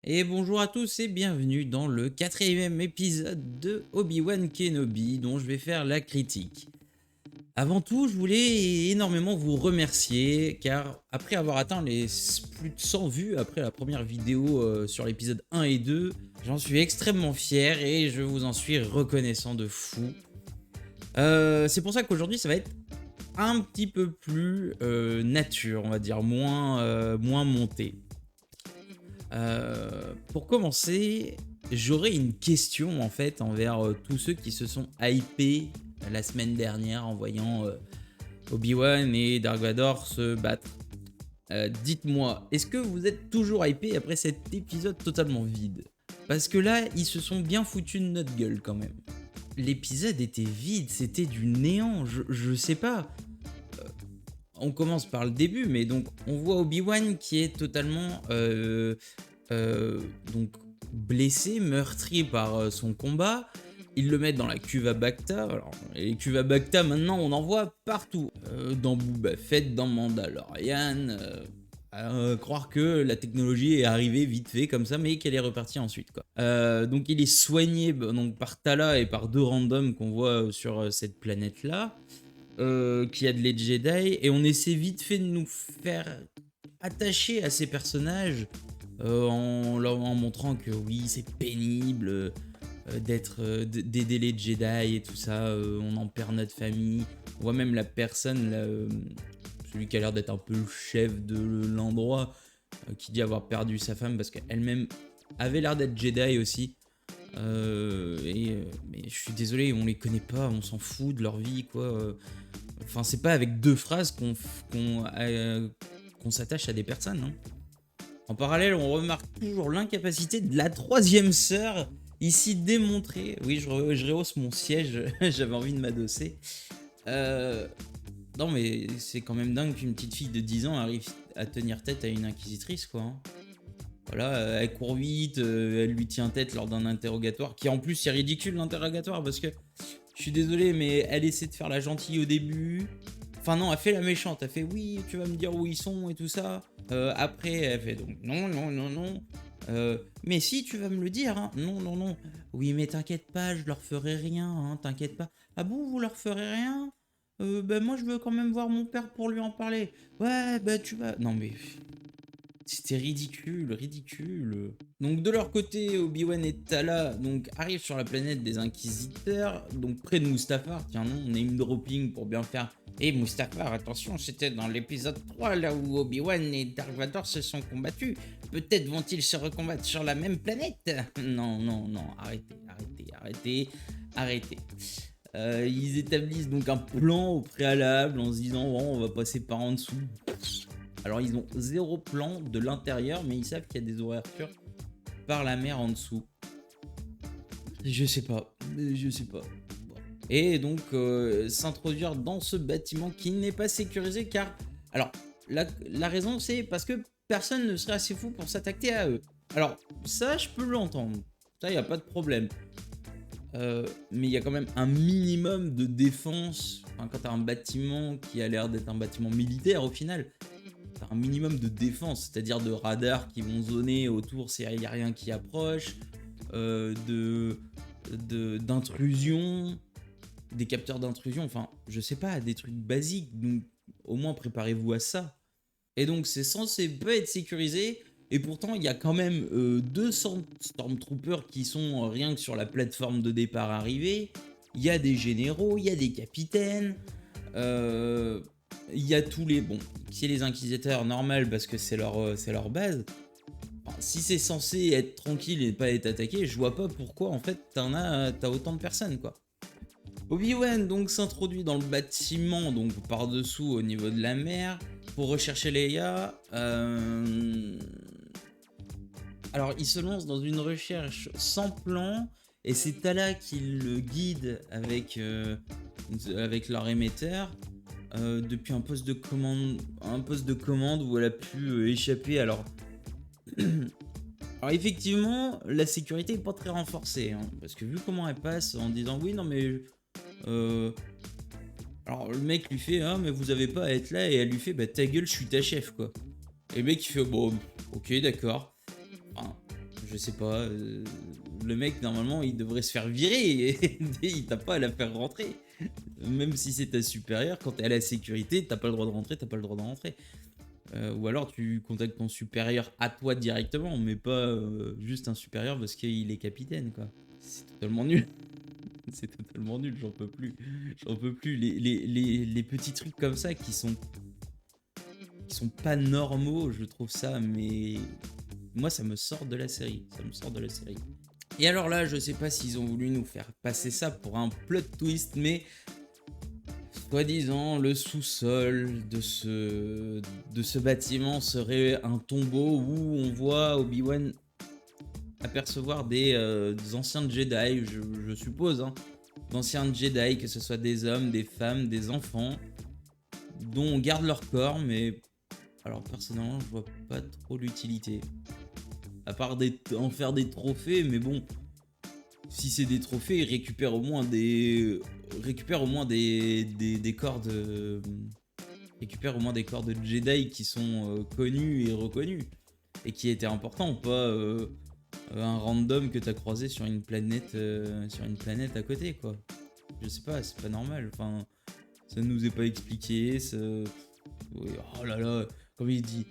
Et bonjour à tous et bienvenue dans le quatrième épisode de Obi-Wan Kenobi dont je vais faire la critique. Avant tout, je voulais énormément vous remercier car après avoir atteint les plus de 100 vues après la première vidéo sur l'épisode 1 et 2, j'en suis extrêmement fier et je vous en suis reconnaissant de fou. C'est pour ça qu'aujourd'hui ça va être un petit peu plus nature, on va dire, moins monté. Pour commencer, j'aurais une question en fait envers tous ceux qui se sont hypés la semaine dernière en voyant Obi-Wan et Dark Vador se battre. Dites-moi, est-ce que vous êtes toujours hypés après cet épisode totalement vide? Parce que là, ils se sont bien foutus de notre gueule quand même. L'épisode était vide, c'était du néant, je sais pas. On commence par le début, mais donc on voit Obi-Wan qui est totalement donc blessé, meurtri par son combat. Ils le mettent dans la cuve à Bacta. Alors, les cuves à Bacta, maintenant, on en voit partout. Dans Boba Fett, dans Mandalorian. Croire que la technologie est arrivée vite fait comme ça, mais qu'elle est repartie ensuite, quoi. Donc il est soigné donc, par Tala et par deux randoms qu'on voit sur cette planète-là. Qui a de les Jedi, et on essaie vite fait de nous faire attacher à ces personnages en montrant que oui, c'est pénible d'aider les Jedi et tout ça, on en perd notre famille. On voit même la personne, là, celui qui a l'air d'être un peu le chef de l'endroit, qui dit avoir perdu sa femme parce qu'elle-même avait l'air d'être Jedi aussi. Mais je suis désolé, on les connaît pas, on s'en fout de leur vie, quoi. Enfin, c'est pas avec deux phrases qu'on s'attache à des personnes, hein. En parallèle, on remarque toujours l'incapacité de la troisième sœur, ici démontrée. Oui, je rehausse mon siège, j'avais envie de m'adosser. Euh, non, mais c'est quand même dingue qu'une petite fille de 10 ans arrive à tenir tête à une inquisitrice, quoi, hein. Voilà, elle court vite, elle lui tient tête lors d'un interrogatoire, qui en plus c'est ridicule l'interrogatoire, parce que je suis désolé, mais elle essaie de faire la gentille au début. Enfin non, elle fait la méchante, elle fait oui, tu vas me dire où ils sont et tout ça. Après, elle fait donc non, non, non, non. Mais si, tu vas me le dire, hein. Non, non, non. Oui, mais t'inquiète pas, je leur ferai rien, hein, t'inquiète pas. Ah bon, vous leur ferez rien? Ben moi je veux quand même voir mon père pour lui en parler. Ouais, bah tu vas... Non mais... C'était ridicule, ridicule. Donc de leur côté, Obi-Wan et Tala donc, arrivent sur la planète des Inquisiteurs, donc près de Mustafar. Tiens non, name dropping pour bien faire. Et Mustafar, attention, c'était dans l'épisode 3, là où Obi-Wan et Dark Vador se sont combattus. Peut-être vont-ils se recombattre sur la même planète? Non, non, non, arrêtez, arrêtez, arrêtez, arrêtez. Ils établissent donc un plan au préalable en se disant oh, on va passer par en dessous. Alors ils ont zéro plan de l'intérieur, mais ils savent qu'il y a des ouvertures par la mer en dessous. Je sais pas, je sais pas. Bon. Et donc s'introduire dans ce bâtiment qui n'est pas sécurisé car... Alors la raison c'est parce que personne ne serait assez fou pour s'attaquer à eux. Alors ça je peux l'entendre, ça y a pas de problème. Mais il y a quand même un minimum de défense, enfin, quand t'as un bâtiment qui a l'air d'être un bâtiment militaire au final, t'as un minimum de défense, c'est-à-dire de radars qui vont zoner autour s'il n'y a rien qui approche, d'intrusion, des capteurs d'intrusion, enfin je sais pas, des trucs basiques, donc au moins préparez-vous à ça. Et donc c'est censé pas être sécurisé, et pourtant il y a quand même 200 Stormtroopers qui sont rien que sur la plateforme de départ arrivés. Il y a des généraux, il y a des capitaines, il y a tous les... Bon, qui est les inquisiteurs, normal parce que c'est leur base. Enfin, si c'est censé être tranquille et pas être attaqué, je vois pas pourquoi en fait t'as autant de personnes, quoi. Obi-Wan donc s'introduit dans le bâtiment, donc par-dessous au niveau de la mer, pour rechercher Leia. Alors il se lance dans une recherche sans plan, et c'est Tala qui le guide avec leur émetteur. Depuis un poste de commande où elle a pu échapper. Alors effectivement, la sécurité est pas très renforcée, hein, parce que vu comment elle passe en disant oui non mais alors le mec lui fait ah mais vous avez pas à être là, et elle lui fait bah ta gueule je suis ta chef, quoi. Et le mec il fait bon ok d'accord. Enfin, je sais pas, le mec normalement il devrait se faire virer et il t'a pas à la faire rentrer. Même si c'est ta supérieure, quand t'es à la sécurité, t'as pas le droit de rentrer, t'as pas le droit de rentrer. Ou alors tu contactes ton supérieur à toi directement, mais pas juste un supérieur parce qu'il est capitaine, quoi. C'est totalement nul. C'est totalement nul, j'en peux plus. J'en peux plus. Les petits trucs comme ça qui sont pas normaux, je trouve ça, mais moi ça me sort de la série. Ça me sort de la série. Et alors là, je sais pas s'ils ont voulu nous faire passer ça pour un plot twist, mais soi-disant, le sous-sol de ce bâtiment serait un tombeau où on voit Obi-Wan apercevoir des anciens Jedi, je suppose, hein, d'anciens Jedi, que ce soit des hommes, des femmes, des enfants, dont on garde leur corps, mais alors personnellement, je vois pas trop l'utilité. À part en faire des trophées, mais bon, si c'est des trophées, ils récupèrent au moins des corps de Jedi qui sont connus et reconnus et qui étaient importants, pas un random que t'as croisé sur une planète à côté, quoi. Je sais pas, c'est pas normal. Enfin, ça nous est pas expliqué. Oui, oh là là, comme il dit.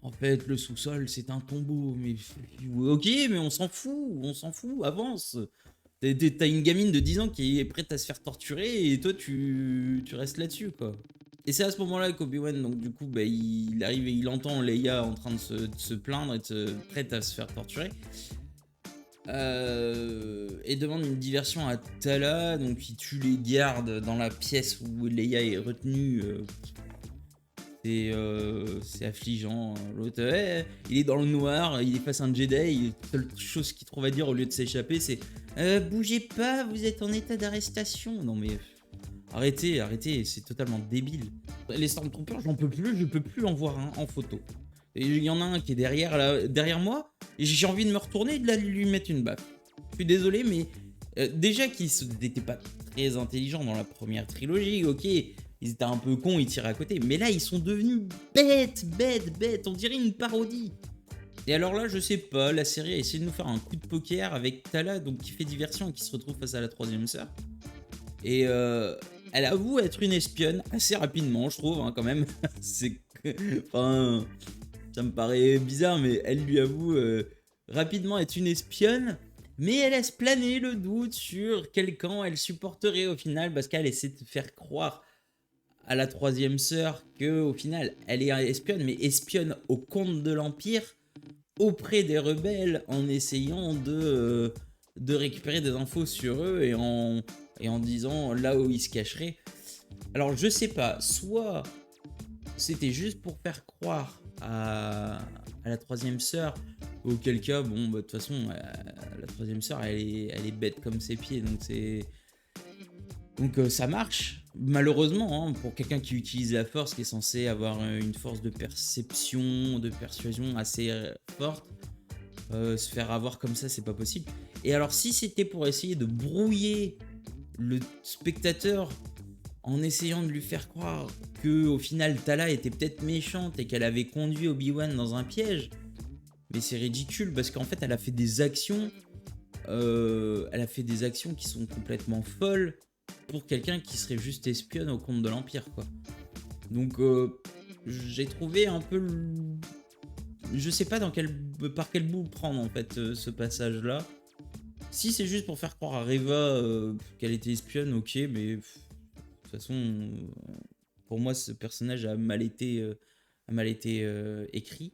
En fait, le sous-sol, c'est un tombeau. Mais ok, mais on s'en fout, avance. T'as une gamine de 10 ans qui est prête à se faire torturer et toi, tu restes là-dessus, quoi. Et c'est à ce moment-là qu'Obi-Wan, donc du coup, bah, il arrive et il entend Leia en train de se plaindre et prête à se faire torturer. Et demande une diversion à Tala, donc il tue les gardes dans la pièce où Leia est retenue. C'est affligeant. L'autre, il est dans le noir, il est face à un Jedi, la seule chose qu'il trouve à dire au lieu de s'échapper, c'est bougez pas, vous êtes en état d'arrestation. Non mais arrêtez, c'est totalement débile. Les Stormtroopers, j'en peux plus, je peux plus en voir un en photo. Et il y en a un qui est derrière moi, et j'ai envie de me retourner et de lui mettre une baffe. Je suis désolé, mais déjà qu'ils n'étaient pas très intelligents dans la première trilogie, ok, ils étaient un peu cons, ils tiraient à côté, mais là ils sont devenus bêtes, on dirait une parodie. Et alors là, je sais pas, la série a essayé de nous faire un coup de poker avec Tala, donc qui fait diversion et qui se retrouve face à la troisième sœur. Et elle avoue être une espionne assez rapidement, je trouve, hein, quand même. Enfin, ça me paraît bizarre, mais elle lui avoue rapidement être une espionne, mais elle laisse planer le doute sur quel camp elle supporterait au final, parce qu'elle essaie de faire croire à la troisième sœur que au final elle est espionne, mais espionne au compte de l'Empire auprès des rebelles en essayant de récupérer des infos sur eux et en disant là où ils se cacheraient. Alors je sais pas, soit c'était juste pour faire croire à la troisième sœur, auquel cas, bon, bah, de toute façon, la troisième sœur, elle est bête comme ses pieds, donc ça marche, malheureusement, hein, pour quelqu'un qui utilise la force, qui est censé avoir une force de perception, de persuasion assez forte, se faire avoir comme ça, c'est pas possible. Et alors, si c'était pour essayer de brouiller le spectateur en essayant de lui faire croire que au final Tala était peut-être méchante et qu'elle avait conduit Obi-Wan dans un piège, mais c'est ridicule parce qu'en fait elle a fait des actions qui sont complètement folles pour quelqu'un qui serait juste espionne au compte de l'Empire, quoi. Donc j'ai trouvé un peu je sais pas par quel bout prendre en fait ce passage là. Si c'est juste pour faire croire à Reva qu'elle était espionne, ok, mais de toute façon, pour moi, ce personnage a mal été écrit.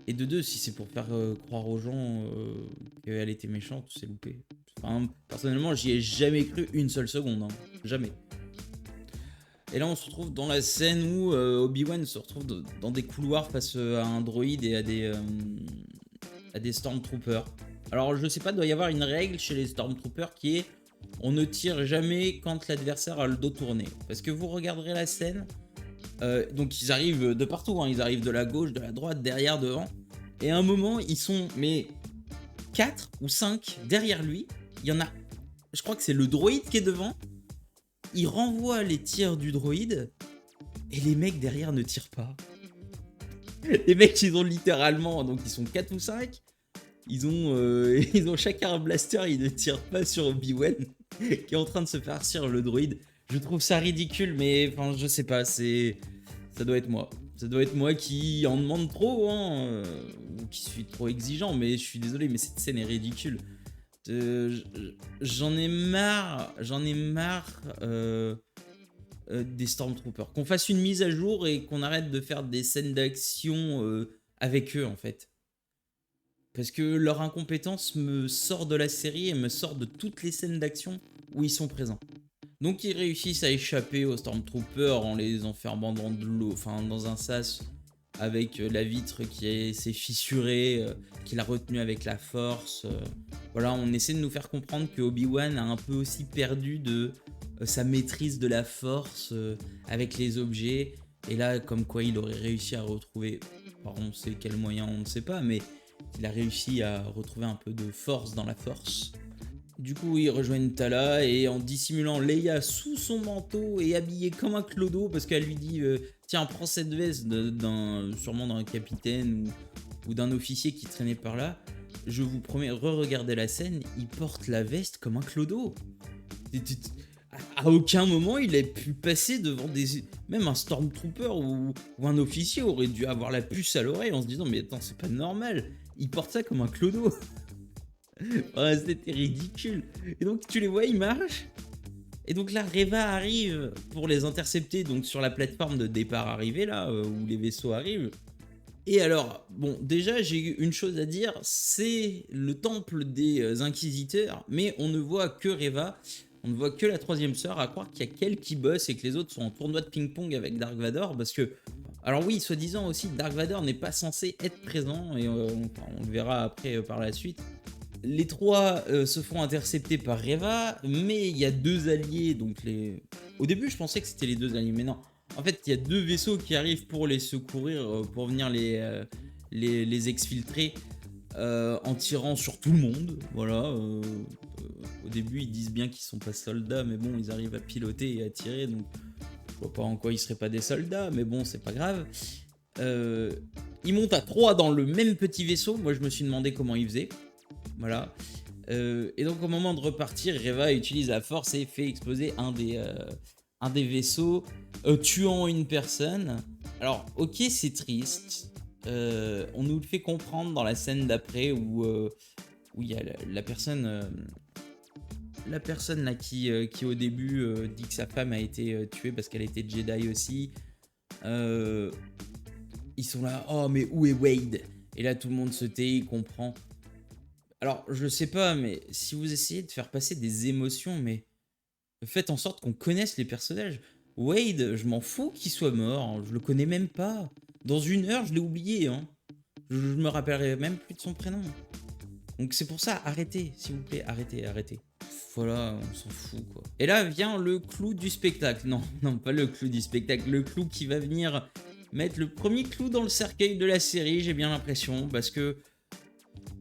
Et de deux, si c'est pour faire croire aux gens qu'elle était méchante, c'est loupé. Enfin, personnellement, j'y ai jamais cru une seule seconde, hein. Jamais. Et là, on se retrouve dans la scène où Obi-Wan se retrouve dans des couloirs face à un droïde et à des Stormtroopers. Alors, je sais pas, il doit y avoir une règle chez les Stormtroopers qui est on ne tire jamais quand l'adversaire a le dos tourné. Parce que vous regarderez la scène, donc ils arrivent de partout, hein, ils arrivent de la gauche, de la droite, derrière, devant. Et à un moment, ils sont 4 ou 5 derrière lui. Il y en a, je crois que c'est le droïde qui est devant. Il renvoie les tirs du droïde et les mecs derrière ne tirent pas. Les mecs, ils ont littéralement, donc ils sont 4 ou 5. ils ont chacun un blaster, ils ne tirent pas sur Obi-Wan qui est en train de se farcir le droïde. Je trouve ça ridicule, mais enfin, je sais pas, ça doit être moi. Ça doit être moi qui en demande trop, hein, ou qui suis trop exigeant, mais je suis désolé, mais cette scène est ridicule. Euh, j'en ai marre des Stormtroopers. Qu'on fasse une mise à jour et qu'on arrête de faire des scènes d'action avec eux, en fait. Parce que leur incompétence me sort de la série et me sort de toutes les scènes d'action où ils sont présents. Donc ils réussissent à échapper aux Stormtroopers en les enfermant dans de l'eau, enfin dans un sas avec la vitre s'est fissurée, qu'il a retenu avec la force. Voilà, on essaie de nous faire comprendre que Obi-Wan a un peu aussi perdu de sa maîtrise de la force avec les objets. Et là, comme quoi il aurait réussi à retrouver, par on sait quel moyen, on ne sait pas, mais il a réussi à retrouver un peu de force dans la force. Du coup, ils rejoignent Tala et en dissimulant Leia sous son manteau et habillée comme un clodo parce qu'elle lui dit tiens, prends cette veste sûrement d'un capitaine ou d'un officier qui traînait par là. Je vous promets, re-regardez la scène, il porte la veste comme un clodo. À aucun moment il a pu passer devant même un Stormtrooper ou un officier aurait dû avoir la puce à l'oreille en se disant mais attends, c'est pas normal, il porte ça comme un clodo. Ouais, c'était ridicule. Et donc tu les vois, ils marchent. Et donc là, Reva arrive pour les intercepter, donc sur la plateforme de départ arrivée, là, où les vaisseaux arrivent. Et alors, bon, déjà, j'ai une chose à dire, c'est le temple des inquisiteurs, mais on ne voit que Reva, on ne voit que la troisième sœur, à croire qu'il y a qu'elle qui bosse et que les autres sont en tournoi de ping-pong avec Dark Vador, parce que... Alors oui, soi-disant aussi, Dark Vador n'est pas censé être présent, et on le verra après par la suite. Les trois se font intercepter par Reva, mais il y a deux alliés, donc au début je pensais que c'était les deux alliés, mais non. En fait, il y a deux vaisseaux qui arrivent pour les secourir, pour venir les exfiltrer en tirant sur tout le monde. Voilà. Au début, ils disent bien qu'ils sont pas soldats, mais bon, ils arrivent à piloter et à tirer, donc je vois pas en quoi ils seraient pas des soldats, mais bon, c'est pas grave. Ils montent à trois dans le même petit vaisseau. Moi, je me suis demandé comment ils faisaient. Voilà. Et donc au moment de repartir, Reva utilise la force et fait exploser un des vaisseaux, tuant une personne. Alors ok, c'est triste. On nous le fait comprendre dans la scène d'après où il y a la personne là qui au début dit que sa femme a été tuée parce qu'elle était Jedi aussi. Ils sont là, oh mais où est Wade? Et là tout le monde se tait, il comprend. Alors, je sais pas, mais si vous essayez de faire passer des émotions, mais faites en sorte qu'on connaisse les personnages. Wade, je m'en fous qu'il soit mort, je le connais même pas. Dans une heure, je l'ai oublié, hein. Je me rappellerai même plus de son prénom. Donc c'est pour ça, arrêtez, s'il vous plaît, arrêtez. Voilà, on s'en fout, quoi. Et là vient le clou du spectacle. Non, pas le clou du spectacle, le clou qui va venir mettre le premier clou dans le cercueil de la série, j'ai bien l'impression, parce que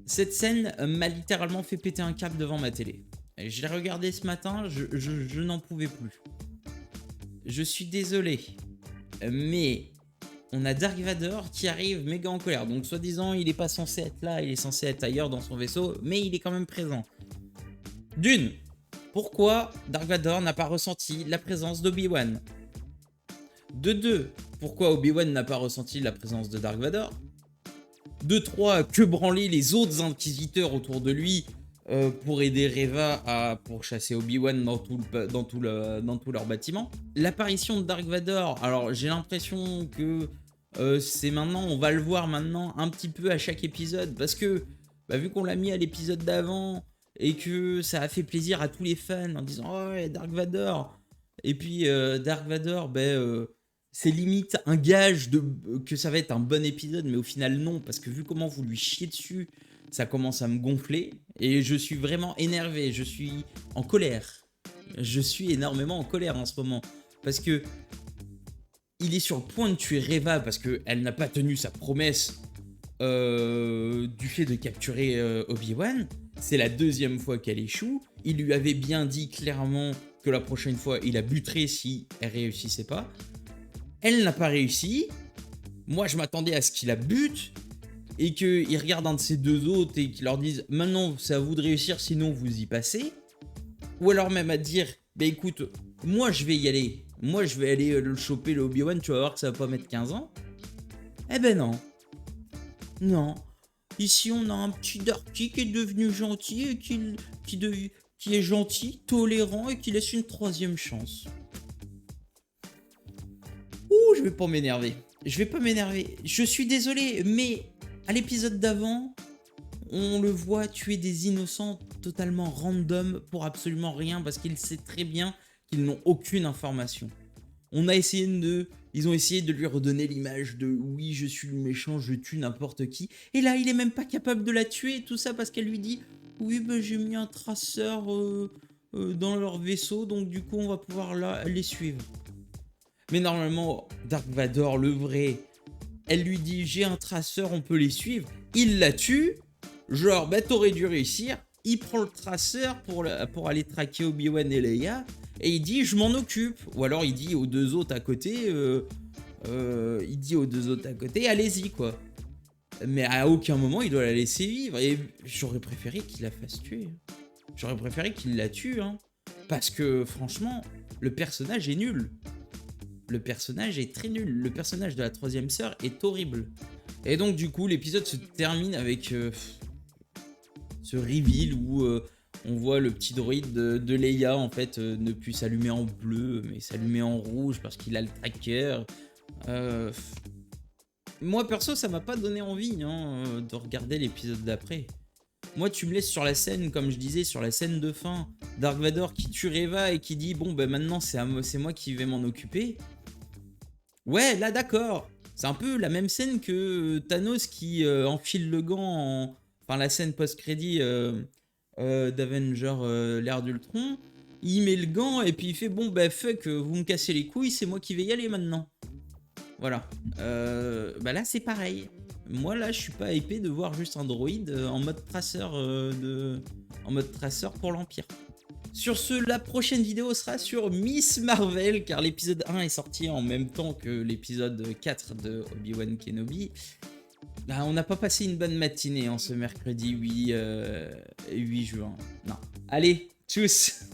cette scène m'a littéralement fait péter un câble devant ma télé. Et je l'ai regardé ce matin, je n'en pouvais plus. Je suis désolé, mais on a Dark Vador qui arrive méga en colère. Donc soi-disant, il n'est pas censé être là, il est censé être ailleurs dans son vaisseau, mais il est quand même présent. D'une, pourquoi Dark Vador n'a pas ressenti la présence d'Obi-Wan? De deux, pourquoi Obi-Wan n'a pas ressenti la présence de Dark Vador? De 3, que branler les autres inquisiteurs autour de lui pour aider Reva à pourchasser Obi-Wan dans tout leur bâtiment. L'apparition de Dark Vador, alors j'ai l'impression que c'est maintenant, on va le voir maintenant un petit peu à chaque épisode, parce que vu qu'on l'a mis à l'épisode d'avant et que ça a fait plaisir à tous les fans en disant oh ouais, Dark Vador, et puis Dark Vador, c'est limite un gage que ça va être un bon épisode, mais au final non, parce que vu comment vous lui chiez dessus, ça commence à me gonfler, et je suis vraiment énervé, je suis en colère. Je suis énormément en colère en ce moment, parce que il est sur le point de tuer Reva, parce qu'elle n'a pas tenu sa promesse du fait de capturer Obi-Wan. C'est la deuxième fois qu'elle échoue. Il lui avait bien dit clairement que la prochaine fois, il la buterait si elle réussissait pas. Elle n'a pas réussi. Moi, je m'attendais à ce qu'il la bute. et qu'ils regardent un de ces deux autres et qu'ils leur disent maintenant c'est à vous de réussir sinon vous y passez, ou alors même à dire bah écoute, moi je vais y aller, moi je vais aller le choper le Obi-Wan, tu vas voir que ça va pas mettre 15 ans. Eh ben non, non. Ici on a un petit Darky qui est devenu gentil et qui est gentil, tolérant et qui laisse une troisième chance. Ouh, je vais pas m'énerver. Je vais pas m'énerver. Je suis désolé, mais à l'épisode d'avant, on le voit tuer des innocents totalement random pour absolument rien parce qu'il sait très bien qu'ils n'ont aucune information. Ils ont essayé de lui redonner l'image de oui, je suis le méchant, je tue n'importe qui. Et là, il est même pas capable de la tuer, tout ça parce qu'elle lui dit oui, bah, j'ai mis un traceur dans leur vaisseau, donc du coup, on va pouvoir les suivre. Mais normalement, Dark Vador, le vrai, elle lui dit j'ai un traceur, on peut les suivre. Il la tue, genre bah t'aurais dû réussir. Il prend le traceur pour aller traquer Obi-Wan et Leia et il dit je m'en occupe. Ou alors il dit aux deux autres à côté, allez-y quoi. Mais à aucun moment il doit la laisser vivre et j'aurais préféré qu'il la fasse tuer. J'aurais préféré qu'il la tue, hein. Parce que franchement, le personnage est nul. Le personnage est très nul. Le personnage de la troisième sœur est horrible. Et donc du coup, l'épisode se termine avec ce reveal où on voit le petit droïde de Leia en fait ne plus s'allumer en bleu, mais s'allumer en rouge parce qu'il a le tracker. Moi perso, ça m'a pas donné envie de regarder l'épisode d'après. Moi, tu me laisses sur la scène, comme je disais, sur la scène de fin, Dark Vador qui tue Reva et qui dit bon ben maintenant c'est moi qui vais m'en occuper. Ouais, là d'accord. C'est un peu la même scène que Thanos qui enfile le gant, enfin la scène post-crédit d'Avenger l'ère d'Ultron. Il met le gant et puis il fait bon bah fuck, vous me cassez les couilles, c'est moi qui vais y aller maintenant. Voilà. Bah là c'est pareil. Moi là je suis pas hypé de voir juste un droïde en mode traceur pour l'Empire. Sur ce, la prochaine vidéo sera sur Miss Marvel, car l'épisode 1 est sorti en même temps que l'épisode 4 de Obi-Wan Kenobi. Bah, on n'a pas passé une bonne matinée ce mercredi 8 juin. Non. Allez, tchuss!